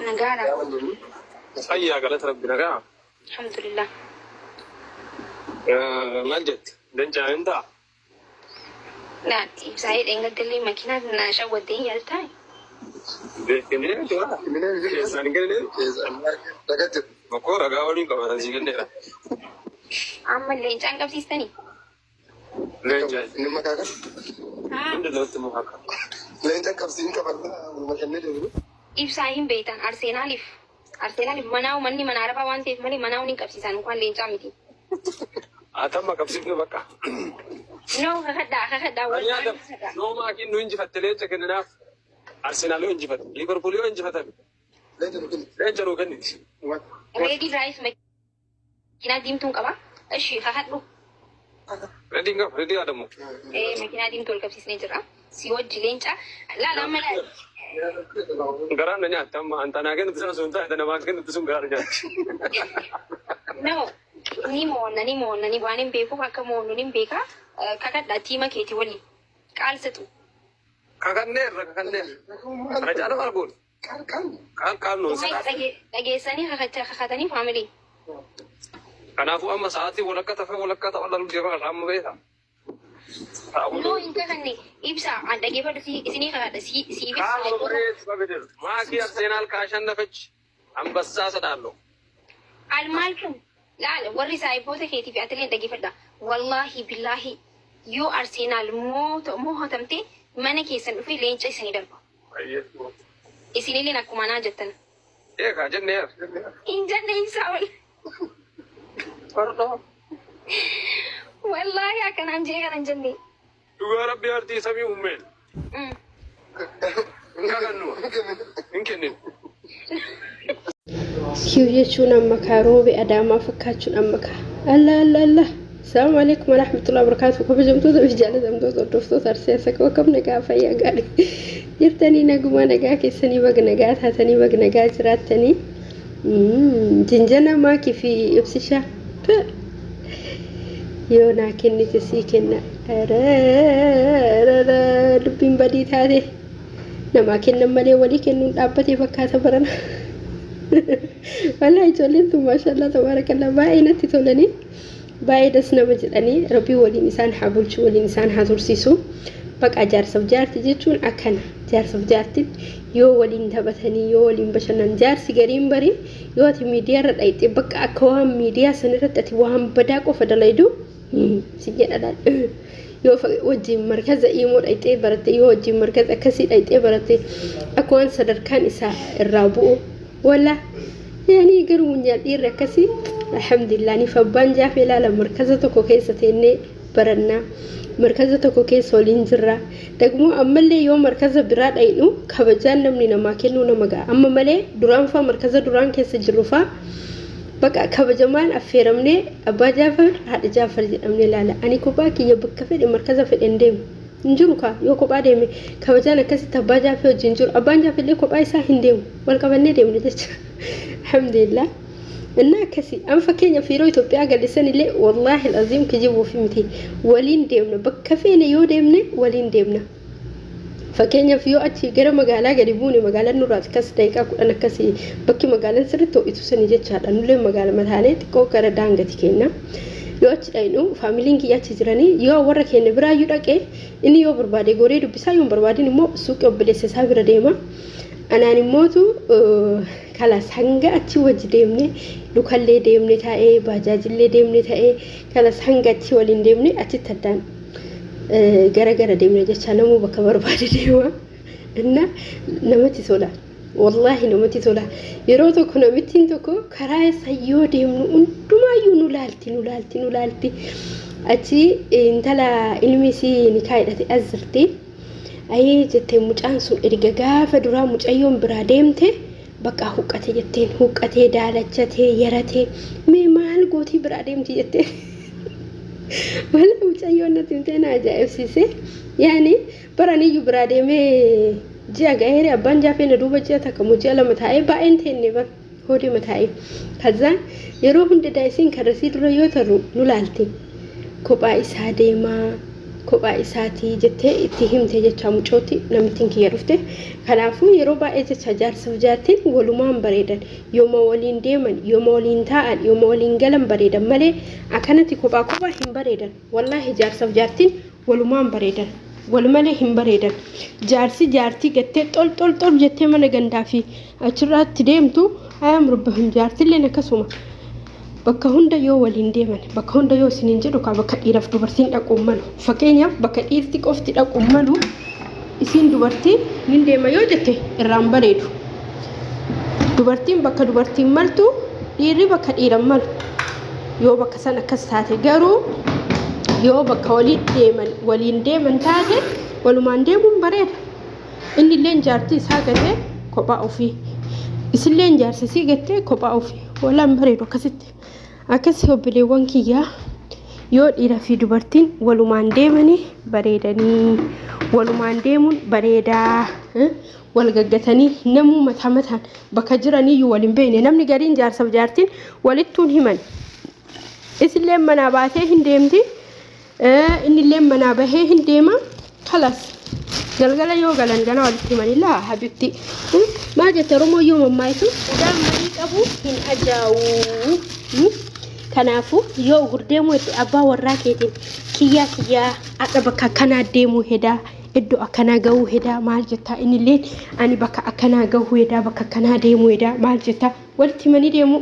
نجارة. أي قالت ربي نجارة. الحمد لله. مجد دنجا عند. لا سعيد إنك تلي ماكينة ناشا ودين يلتاي. كنينة جوا. كنينة سانجلني. لقيت. مكورة قاولين كمان سانجلني. عمل لينجان كم سيستني. لينجان. نما كذا. عند دوت مهاكا. لينجان كم سين كمان ومكانه ده. إبساهم بيتان أرسناليف. أرسناليف مناو مني منعرفه وانتي مالي مناو نين كبسيسان وكان لينجان ميتي. أتم كبسيبنا بكا. No هذا أنا هذا نو ما أكيد نوينج فتلين تكننا أرسنال وينج فت ليفربول وينج فت لينجان وكني ready rice ماكينة ديم تون كبا أشي هذا ريدي هذا مو ماكينة ديم تول كبسيس نجرا سيوت جلينجا لا ملا قرارنا نيا تم أنت أنا كنت بسنا سونتا أنا ما كنت بسون قرارنا no ni mo na ni buanin beko kaka mo nunin beka kaka da tima keti wali kalsatu kakanner rajana margul kan non sa dage sani kaka tani family أنا أفهم أما ساعتي ولا كتف ولا كتف ولا الجبال عم بيها no inka kanni ibsa dage fa da sini kaka da si ما كي أرسنال كاشان نفج أم بس ساسدالو المالكم لا وري سايبوته كيتي في أتلين دقي فردا والله بالله يو أرسنال مو هتمتي ما نكيسن في لين شيء سنيدر إسيني لنا كمانا جتن إيه كاجن نير إنجن إنسان فردا والله يا كان أنجي كان أنجني يا ربي أرتي سامي أمين كانوا إنكنين كيف يجون أمك روبي أداما فكاتشون أمك الله السلام عليكم ورحمة الله وبركاته كيف جمتوا بجالة جمتوا صرفتوا ترسيسك وكم نجا فيا قالي يرتني نجوما نجا كيسني بق نجات هتني بق نجات راتني جنجنا ما كيفي يبسشة يونا كني تسيكنا لبين بديت هذه نما كنا ملي ولي كنا أبتي فكاتة برنا والله جولين ما شاء الله تبارك الله باينة تقولني بايدس نمجدني ربي ولي إنسان حبولش ولي إنسان حضور سيسو بقى جار سبجار تجتون أكنا جار سبجار تد يو ولي انتبهني يو ولي بشنا جار سجارين بري يو تميديا رأيت بقى أكوام ميديا سنرت أتوهم بداك وفدلايدو سجل على يو وجه مركز إيمور أيتي برتي يو وجه مركز أكسي أيتي برتي أكوان صدر كان إسا الرابو ولا يعني قرون يالي ركسي الحمد لله نفبان جافي لا مركزة كوكيسة برنا مركزة كوكيس ولينجرا دقمو أما اللي يوم مركزة براد أينو كبجان نمني نماكنو نمغا أما ملي دران فا مركزة دران كيس جروفا بقى كبجمان أفيرمني أبا جافر هذا جافر جمني لا أني كوباكي يبكفي المركزة في الإنديم نجورك يوكو بعدين كبجانا كسي تباجا في جنجور أبانجا في اللي كوباي ساهنديم والكبني ديم نجت الحمد لله إنها كسي أم فكين في روي توبيا قال لساني لي والله العظيم كجيبوا في متي ولين ديمنا بكفينا يو ديمنا ولين ديمنا فكين في يو أتي غير مقالة قريبوني مقالة نورات كسي دايكا أنا كسي بكي مقالة سرتو إتوسني جت شاد أنو لي مقالة مثالي تكو كردانغ تكينا yoo achiidhainu faamiliin kiyya achi jiranii yoo warra keenya biraa yoo dhaqee inni yoo barbaade goree dubbisaa yoo barbaadin immoo suuqii obboleessa isaa bira deema anaan immootu kalas hanga achi wajji deemne lukallee deemne taa'ee baajaajillee deemne taa'ee kalas hanga achi waliin deemne achitti addaan gara deemne jecha namuu bakka barbaade deema inna namatti tola والله نمتي تولا يروتو كنا متين توكو كراي سيو ديمنو اندما يونو لالتي اتي انتلا علميسي نكايدتي ازرتي اي جتي مجانسو ادغغا فدرا مجايون برا ديمتي بقى حقته جتين حقته دالچته يرته مي مال غوتي برا ديمتي جتي ولا مجايون نتيمتنا جاي سيسي يعني براني يبرا ديمي جا غير أبان جافي ندوبة جا تكمل لما تاي باين تاني بس هودي متاي كذا يروحون دايسين كرسي دريو ترو نولالتي كوبا إسهادي ما kophaa isaatii jettee itti himte jecha mucooti namtiin kiyya dhufte. Kanaafuu yeroo baay'ee jecha jaarsaaf jaartiin walumaan bareedan yooma waliin deeman yooma waliin taa'an yooma waliin galan bareedan malee akkanatti kophaa kophaa hin bareedan. Wallaahi jaarsaaf jaartiin walumaan bareedan walumalee hin bareedan. Jaarsi jaartii gattee xol jettee mana gandaa fi achirraatti deemtu ayam rubbahum jaartilleen akkasuma. Bakka hunda yoo waliin deeman bakka hunda yoo isiniin jedhu ka bakka dhiiraaf dubartiin dhaquun malu. Fakkeenyaaf bakka dhiirti qofti dhaquun malu isiin dubartiin nin deema yoo jette irraan bareedu. Dubartiin bakka dubartiin maltu dhiirri bakka dhiiran malu. Yoo bakka san akkas taate garuu yoo bakka waliin deeman taate walumaan deemuun bareeda. Inni illeen jaartii isaa gatee kophaa ofii. Isilleen jaarsisii gattee kophaa ofii. Walaan bareedu akkasitti. Akkasii obboleewwan kiyyaa yoo dhiiraa fi dubartiin walumaan deemanii bareedanii walumaan deemuun bareedaa wal gaggatanii namuu mataan bakka jiraniyyuu waliin beekne namni gariin jaarsaaf jaartiin walittuun himan. Isillee manaa baatee hin deemti innillee manaa bahee hin deema kalas galgala yoo galan gana walitti himanii laa habibti maal jette Oromoo yoo mammaayitu udaan marii qabu hin ajaawu. Kanaafuu yoo gurdeemu itti abbaa warraa keetiin kiyyaa akka bakka akkanaa deemuu hedaa iddoo akkanaa gahuu hedaa maal jettaa innillee ani bakka akkanaa gahuu hedaa bakka akkanaa deemuu hedaa maal jettaa walitti himanii deemu.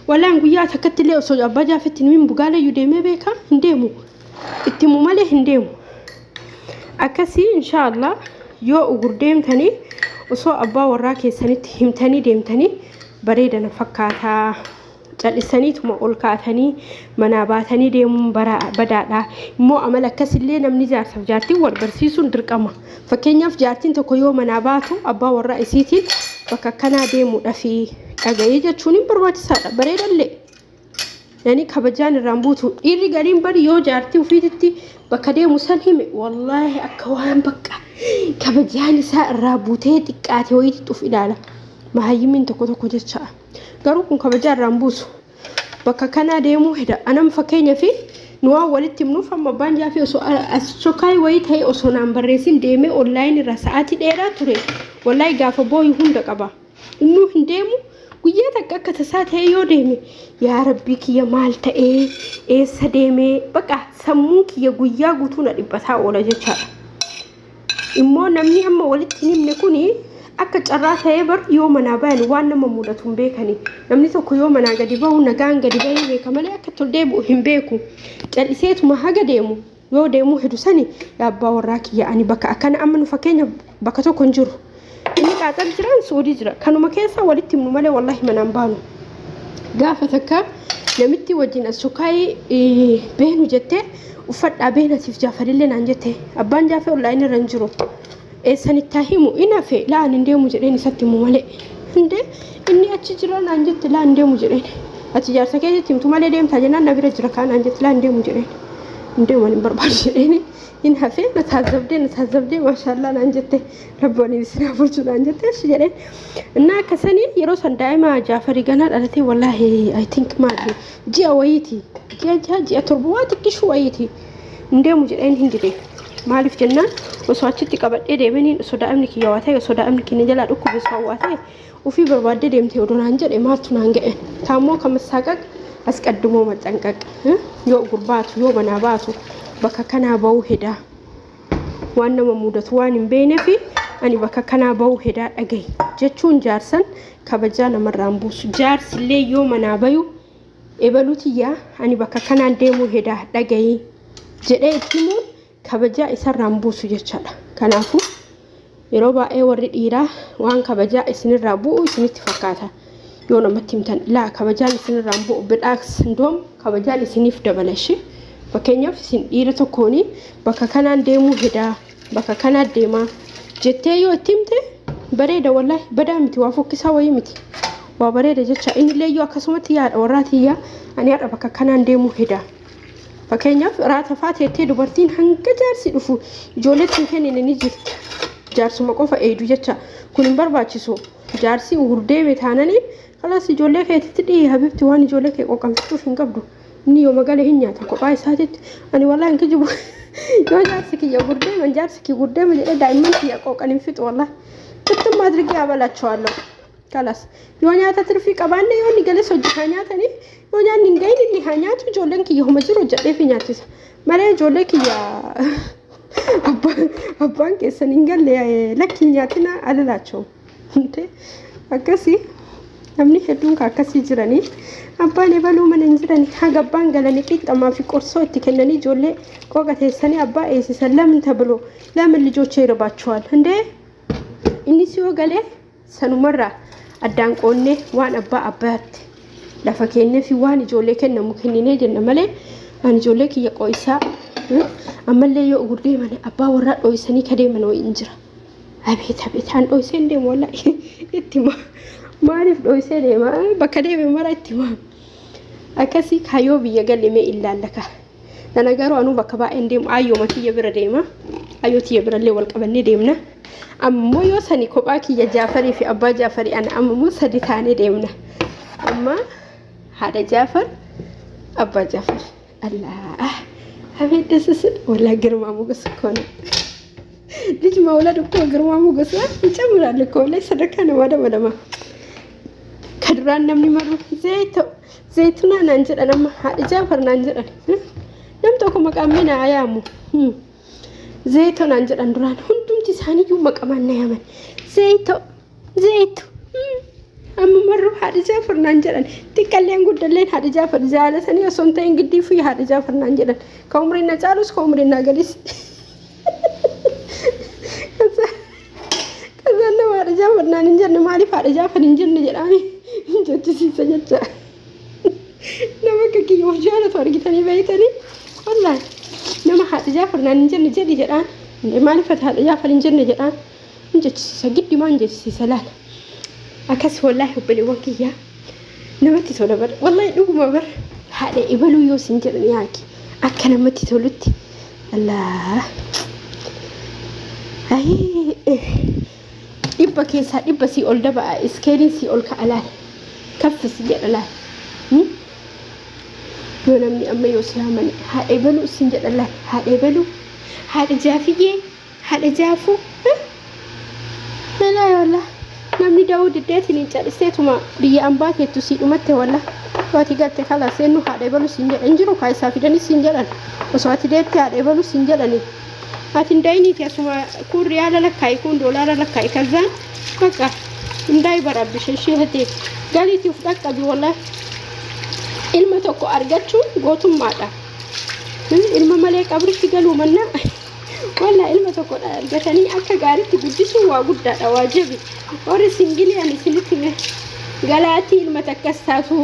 Walaan guyyaa takkatti illee osoo abbaa jaafetti nimin bugaalayyuu deemee beekaa hin deemu itti himu malee hin deemu. Akkasii inshaallah yoo gurdeemtanii osoo abbaa warraa keessanitti himtanii deemtanii bareedana fakkaataa. Callisaniituma ol kaatanii manaa baatanii deemuun badaadha. Immoo amala akkasillee namni jaarsaaf jaartiin wal barsiisuun dirqama. Fakkeenyaaf jaartiin tokko yoo manaa baatu abbaa warraa isiitiin bakka akkanaa deemuudhaaf dhaga'ee jechuun hin barbaachisaadha. Bareedallee nani kabajaan irraan buutu dhiirri gariin bari yoo jaartii ofiititti bakka deemu san hime wallaahi akka waan bakka kabajaan isaa irraa buutee xiqqaate wayiitti uf ilaala. Mahayyimiin tokko jecha. Garuu kun kabajaa irraan buusu bakka kanaa deemuu heda anam fakkeenya fi nuwaa walitti himnuuf amma abbaan jaafee osoo as chokkaay wayii ta'e osoo naan barreessin deemee onlaayinii irra sa'aatii dheeraa ture wallaahi gaafa booyu hunda qaba innuu hin deemu guyyaa takka akka tasaa ta'e yoo deeme yaa rabbii kiyya maal ta'ee eessa deemee bakka sammuu kiyya guyyaa guutuu na dhibbataa oola jechaadha. Immoo namni amma walitti hin himne kuni akka carraa ta'ee bar yoo manaa bayan waan nama mudatu hin beekani. Namni tokko yoo manaa gadi bahu nagaan gadi bahee beeka malee akka tol deebi'u hin beeku. Calliseetuma haga deemu yoo deemu hedu sani yaa abbaa warraa kiyya ani bakka akkana amma nu fakkeenya bakka tokko hin jiru. Inni qaaxal jiraan Suudii jira. Kanuma keessa walitti himnu malee wallahi manaan baanu. Gaafa takka namitti wajjin as chokkaayii beenu jettee uffadhaa beenatiif jaafarillee naan jette abbaan jaafee onlaayinii irra hin jiru. Eessanitti himu inafe laan hin deemu jedheen isatti himu malee inni achi jira naan jette laan hin deemu jedheen ati jaarsa keessatti himtu malee deemtaa jennaan na bira jira kaan naan jette laan hin deemu jedheen hin deemu hin barbaadu jedheen in hafe na taazabdee maashaallah naan jette rabboon isin furchu naan jette achi jedheen innaa akkasanii yeroo san daa'ima Jaafarii ganaa dhalatee wallaahi I think maali ji'a wayiiti ji'a torba waa xiqqishuu wayiiti hin deemu jedheen hin dide maaliif jennaan osoo achitti qabadhee deemaniin osoo daa'imni kiyya waa ta'e osoo daa'imni kiyya jalaa dhukkube isaa waa ta'e ofii barbaaddee deemtee odoo naan jedhe maaltu naan ga'e taammoo kamasaaqaq as qaddumoo maxxanqaq yoo gurbaatu yoo manaa baatu bakka kanaa bahuu hedaa waan nama mudatu waan hin beekneefi ani bakka kanaa bahuu hedaa dhagahi jechuun jaarsan kabajaa namarraan buusu. Jaarsillee yoo manaa bayu ebalutiyyaa ani bakka kanaan deemuu hedaa dhagahi jedhee itti himuun kabajaa isarraan buusu jechaadha. Kanaafuu yeroo baay'ee warri dhiiraa waan kabajaa isinirraa bu'u isinitti fakkaata. Yoo namatti himtan laa kabajaan isinirraan bu'u bidhaaks ndoom kabajaan isiniif dabalashi. Fakkeenyaaf isin dhiira tokkooni bakka kanaan deemuu hedaa bakka kanaan deemaa jettee yoo itti himte bareeda wallahi badaa miti waa fokkisaa wayii miti. Waa bareeda jecha innillee yoo akkasumatti yaada warraatiyyaa ani haadha bakka kanaan deemuu hedaa. Fakkeenyaaf raata faateettee dubartiin hanga jaarsi dhufu ijoolleetti kennine ni jirti. Jaarsuma qofa eedu jecha kun hin barbaachisu. Jaarsi urdeeme taananii kalas ijoollee keetitti dhiyee habibti waan ijoollee kee qoqqamsiisuuf hin qabdu. Inni yoo magalee hin nyaata kophaa isaatitti ani wallaahi hin kijibu yoo jaarsi kiyya gurdee man jaarsi kiyya gurdee ma jedhe daa'imman kiyya qooqaniin fixu wallah kittum adrigee abalachawaalloo kalas yoo nyaata tirfii qabaanne yoo ni galee hojjetaa nyaatanii yoo nyaanni hin gahin inni haa nyaatu ijoolleen kiyya homa jiru hojjedhee fi nyaachisa malee ijoollee kiyya abbaan keessan hin galle lakki nyaatina alalaachoo akkasii namni hedduun akkasii jiranii abbaan ebaluu mana hin jiranii haga abbaan galanii qixxamaa fi qorsoo itti kennanii ijoollee qooqa teessanii abbaa eessisan lamin tabiloo lamin lijocha ይርባቸዋል እንዴ inni si yoo galee sanumarraa addaan qoonnee waan abbaa abbaatti lafa kennee fi waan ijoollee kennamu kenninee jenna malee ani ijoollee kiyya qoysaa ammallee yoo gurdee malee abbaa warraa dhoysanii kadeeman wayiin jira abeet aan dhoyseen deemu wallahi itti maaliif dhoysee deema bakka deeme mara itti maam akkasii kaayoo biyya gallimee ilaallaka nana garuu anu bakka baay'een deemu ayyoo matiyya bira deema ayyoo tiyya birallee wal qabannee deemna ammoo yoo sani kophaa kiyya Jaafarii fi abbaa Jaafarii ana ammoo sadi taanee deemna amma haadha Jaafar abbaa Jaafar Allah abeet ደስስ ወላ ግርማ ሞገስ እኮ ነው ልጅ መውለድ እኮ ግርማ ሞገስ ይጨምራል እኮ ላይ ሰደካ ነው ወደማ ከድራን namni maru ዘይቱና ናንጀደናማ haadha Jaafar ናንጀደን nam tokko maqaan ayaamu ዘይቱ ናንጀደን duraan hundumti isaaniiyyuu maqamaan na yaman ዘይቱ amma marru haadha Jaafar ናንጀደን xiqqalleen guddalleen haadha Jaafar jaalatanii osoo hin ta'in giddii fi haadha Jaafar ናንጀደን ka umriin na caalus ka umriin na gadis kaza nama haadha Jaafar naan hin jenne maaliif haadha Jaafar hin jenne jedhanii jechisiisa jecha nama kakkiyya of jaalatu argitanii beeytanii wallahi nama haadha Jaafar naan hin jenne jedhi jedhaan maaliif haadha Jaafar hin jenne jedhaan jechisiisa giddi maan jechisiisa laala akkas wallahi obboleewwan kiyya namatti tola bar wallahi dhuguma bar haadha ibaluu yoo sin jedhan yaaki akka namatti tolutti Allah ay dhibba keessaa dhibba si ol daba'a iskeeliin si ol ka'alaal kaffis jedha laal yoo namni amma yoo si haamane haadha ibaluu sin jedha laal haadha ibaluu haadha Jaafiyyee haadha Jaafuu lala wallah namni Daawud deetiin hin cadhiseetuma biyya ambaa keettu si dhumatte wallah waati galte kala seennu haadha ibaluu sin jedhan jiru kaayisaa fidanis sin jedhan osoo ati deetti haadha ibaluu sin jedhani atin daayiniiti asuma kun riyaala lakkaayi kun doolaara lakkaayi kazaan bakka hundaay barabbishe ishee hatee galiitiif dhaqqabi wallahi ilma tokko argachuun gootummaadha ilma malee qabritti galuu mannaa wallahi ilma tokko argatanii akka gaariitti guddisuun waa guddaadha waajibi warri singilii ani isinitti galaatii ilma takkas taatu